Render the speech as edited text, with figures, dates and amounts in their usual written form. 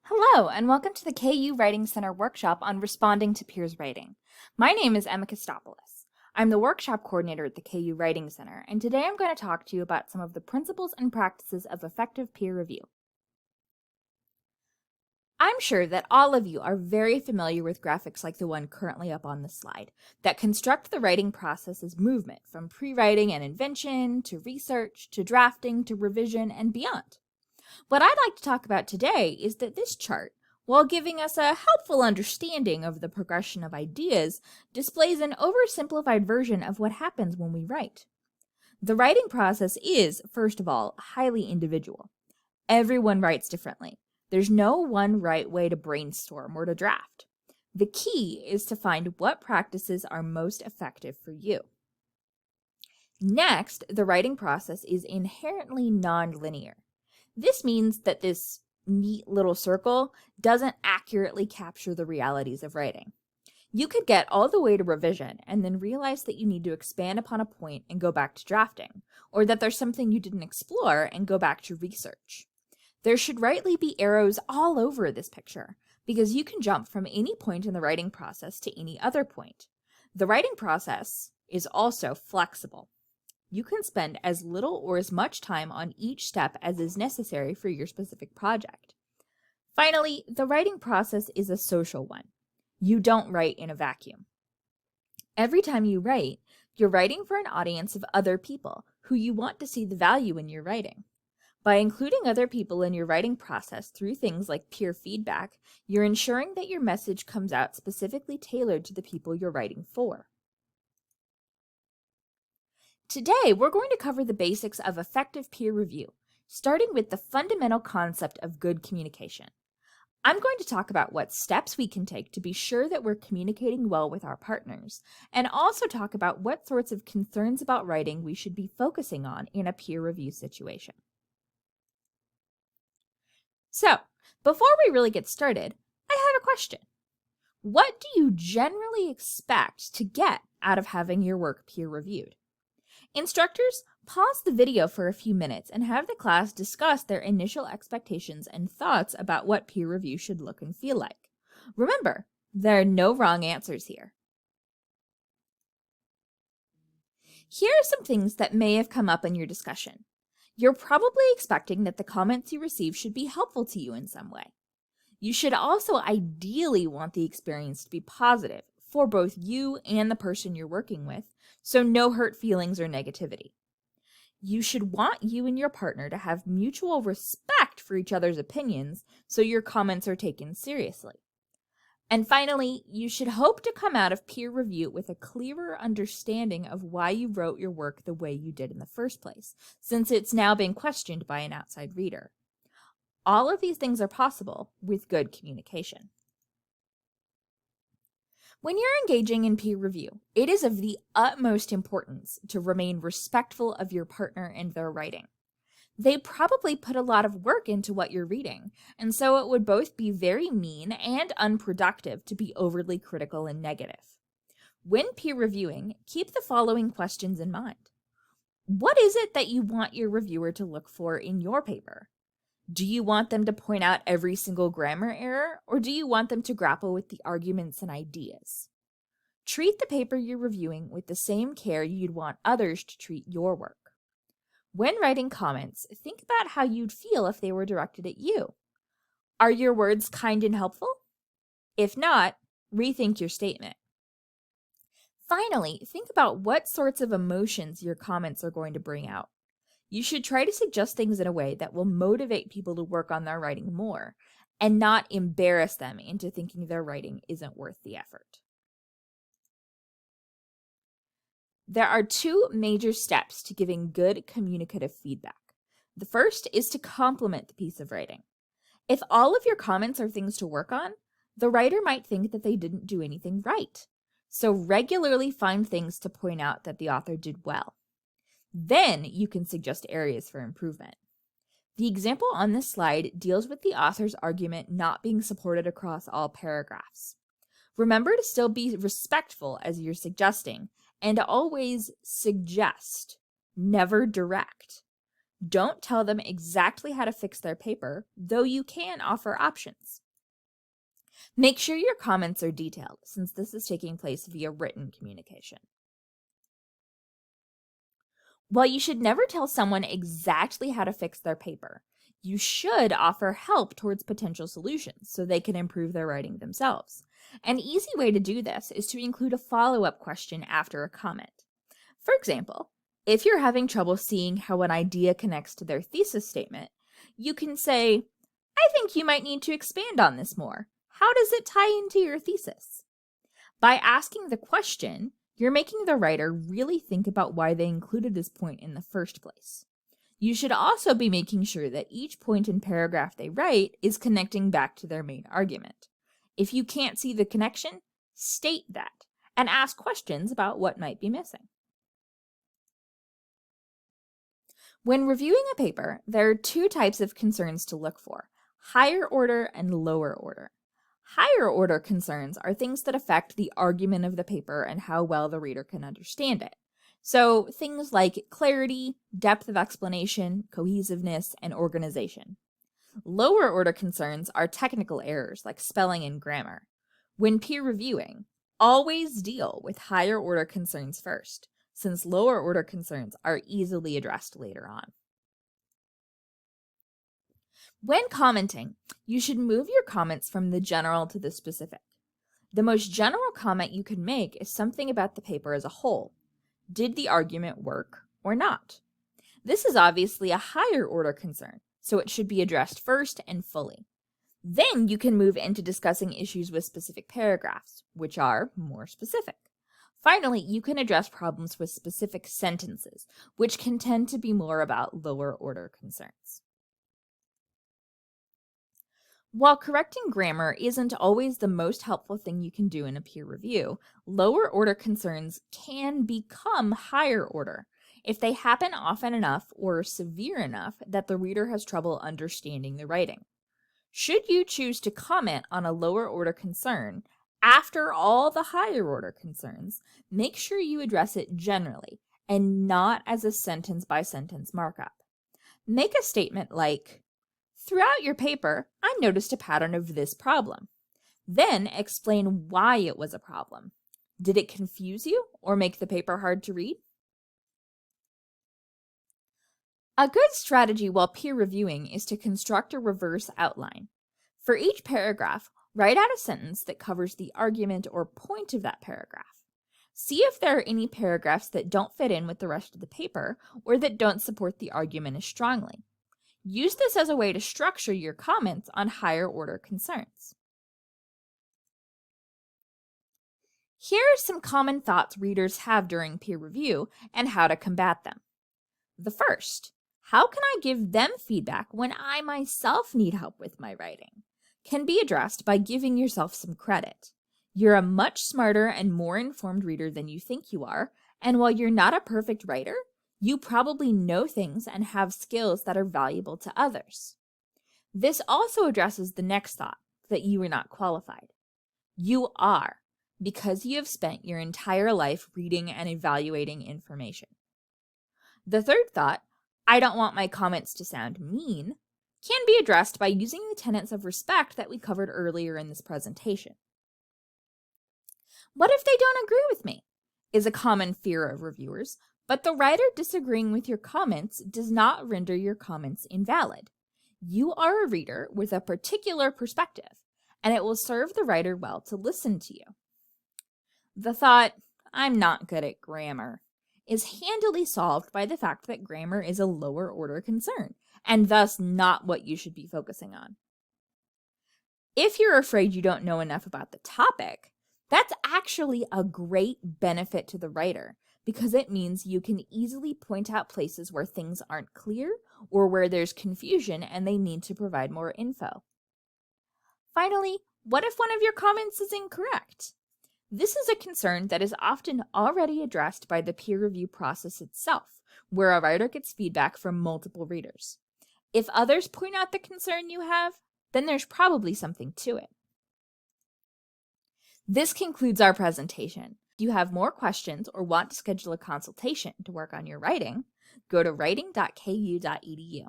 Hello, and welcome to the KU Writing Center workshop on responding to peers' writing. My name is Emma Kostopoulos. I'm the workshop coordinator at the KU Writing Center, and today I'm going to talk to you about some of the principles and practices of effective peer review. I'm sure that all of you are very familiar with graphics like the one currently up on the slide that construct the writing process as movement from pre-writing and invention to research to drafting to revision and beyond. What I'd like to talk about today is that this chart, while giving us a helpful understanding of the progression of ideas, displays an oversimplified version of what happens when we write. The writing process is, first of all, highly individual. Everyone writes differently. There's no one right way to brainstorm or to draft. The key is to find what practices are most effective for you. Next, the writing process is inherently non-linear. This means that this neat little circle doesn't accurately capture the realities of writing. You could get all the way to revision and then realize that you need to expand upon a point and go back to drafting, or that there's something you didn't explore and go back to research. There should rightly be arrows all over this picture, because you can jump from any point in the writing process to any other point. The writing process is also flexible. You can spend as little or as much time on each step as is necessary for your specific project. Finally, the writing process is a social one. You don't write in a vacuum. Every time you write, you're writing for an audience of other people who you want to see the value in your writing. By including other people in your writing process through things like peer feedback, you're ensuring that your message comes out specifically tailored to the people you're writing for. Today, we're going to cover the basics of effective peer review, starting with the fundamental concept of good communication. I'm going to talk about what steps we can take to be sure that we're communicating well with our partners, and also talk about what sorts of concerns about writing we should be focusing on in a peer review situation. So, before we really get started, I have a question. What do you generally expect to get out of having your work peer reviewed? Instructors, pause the video for a few minutes and have the class discuss their initial expectations and thoughts about what peer review should look and feel like. Remember, there are no wrong answers here. Here are some things that may have come up in your discussion. You're probably expecting that the comments you receive should be helpful to you in some way. You should also ideally want the experience to be positive for both you and the person you're working with, so no hurt feelings or negativity. You should want you and your partner to have mutual respect for each other's opinions, so your comments are taken seriously. And finally, you should hope to come out of peer review with a clearer understanding of why you wrote your work the way you did in the first place, since it's now being questioned by an outside reader. All of these things are possible with good communication. When you're engaging in peer review, it is of the utmost importance to remain respectful of your partner and their writing. They probably put a lot of work into what you're reading, and so it would both be very mean and unproductive to be overly critical and negative. When peer reviewing, keep the following questions in mind. What is it that you want your reviewer to look for in your paper? Do you want them to point out every single grammar error, or do you want them to grapple with the arguments and ideas? Treat the paper you're reviewing with the same care you'd want others to treat your work. When writing comments, think about how you'd feel if they were directed at you. Are your words kind and helpful? If not, rethink your statement. Finally, think about what sorts of emotions your comments are going to bring out. You should try to suggest things in a way that will motivate people to work on their writing more, and not embarrass them into thinking their writing isn't worth the effort. There are two major steps to giving good communicative feedback. The first is to compliment the piece of writing. If all of your comments are things to work on, the writer might think that they didn't do anything right. So regularly find things to point out that the author did well. Then you can suggest areas for improvement. The example on this slide deals with the author's argument not being supported across all paragraphs. Remember to still be respectful as you're suggesting, and always suggest, never direct. Don't tell them exactly how to fix their paper, though you can offer options. Make sure your comments are detailed, since this is taking place via written communication. While you should never tell someone exactly how to fix their paper, you should offer help towards potential solutions so they can improve their writing themselves. An easy way to do this is to include a follow-up question after a comment. For example, if you're having trouble seeing how an idea connects to their thesis statement, you can say, "I think you might need to expand on this more. How does it tie into your thesis?" By asking the question, you're making the writer really think about why they included this point in the first place. You should also be making sure that each point and paragraph they write is connecting back to their main argument. If you can't see the connection, state that and ask questions about what might be missing. When reviewing a paper, there are two types of concerns to look for: higher order and lower order. Higher order concerns are things that affect the argument of the paper and how well the reader can understand it. So things like clarity, depth of explanation, cohesiveness, and organization. Lower order concerns are technical errors like spelling and grammar. When peer reviewing, always deal with higher order concerns first, since lower order concerns are easily addressed later on. When commenting, you should move your comments from the general to the specific. The most general comment you can make is something about the paper as a whole. Did the argument work or not? This is obviously a higher order concern, so it should be addressed first and fully. Then you can move into discussing issues with specific paragraphs, which are more specific. Finally, you can address problems with specific sentences, which can tend to be more about lower order concerns. While correcting grammar isn't always the most helpful thing you can do in a peer review, lower order concerns can become higher order if they happen often enough or severe enough that the reader has trouble understanding the writing. Should you choose to comment on a lower order concern after all the higher order concerns, make sure you address it generally and not as a sentence-by-sentence markup. Make a statement like, "Throughout your paper, I noticed a pattern of this problem." Then explain why it was a problem. Did it confuse you or make the paper hard to read? A good strategy while peer reviewing is to construct a reverse outline. For each paragraph, write out a sentence that covers the argument or point of that paragraph. See if there are any paragraphs that don't fit in with the rest of the paper or that don't support the argument as strongly. Use this as a way to structure your comments on higher order concerns. Here are some common thoughts readers have during peer review and how to combat them. The first, how can I give them feedback when I myself need help with my writing? Can be addressed by giving yourself some credit. You're a much smarter and more informed reader than you think you are, and while you're not a perfect writer, you probably know things and have skills that are valuable to others. This also addresses the next thought, that you are not qualified. You are, because you have spent your entire life reading and evaluating information. The third thought, I don't want my comments to sound mean, can be addressed by using the tenets of respect that we covered earlier in this presentation. What if they don't agree with me? Is a common fear of reviewers, but the writer disagreeing with your comments does not render your comments invalid. You are a reader with a particular perspective, and it will serve the writer well to listen to you. The thought, I'm not good at grammar, is handily solved by the fact that grammar is a lower order concern, and thus not what you should be focusing on. If you're afraid you don't know enough about the topic, that's actually a great benefit to the writer, because it means you can easily point out places where things aren't clear or where there's confusion and they need to provide more info. Finally, what if one of your comments is incorrect? This is a concern that is often already addressed by the peer review process itself, where a writer gets feedback from multiple readers. If others point out the concern you have, then there's probably something to it. This concludes our presentation. If you have more questions or want to schedule a consultation to work on your writing, Go to writing.ku.edu.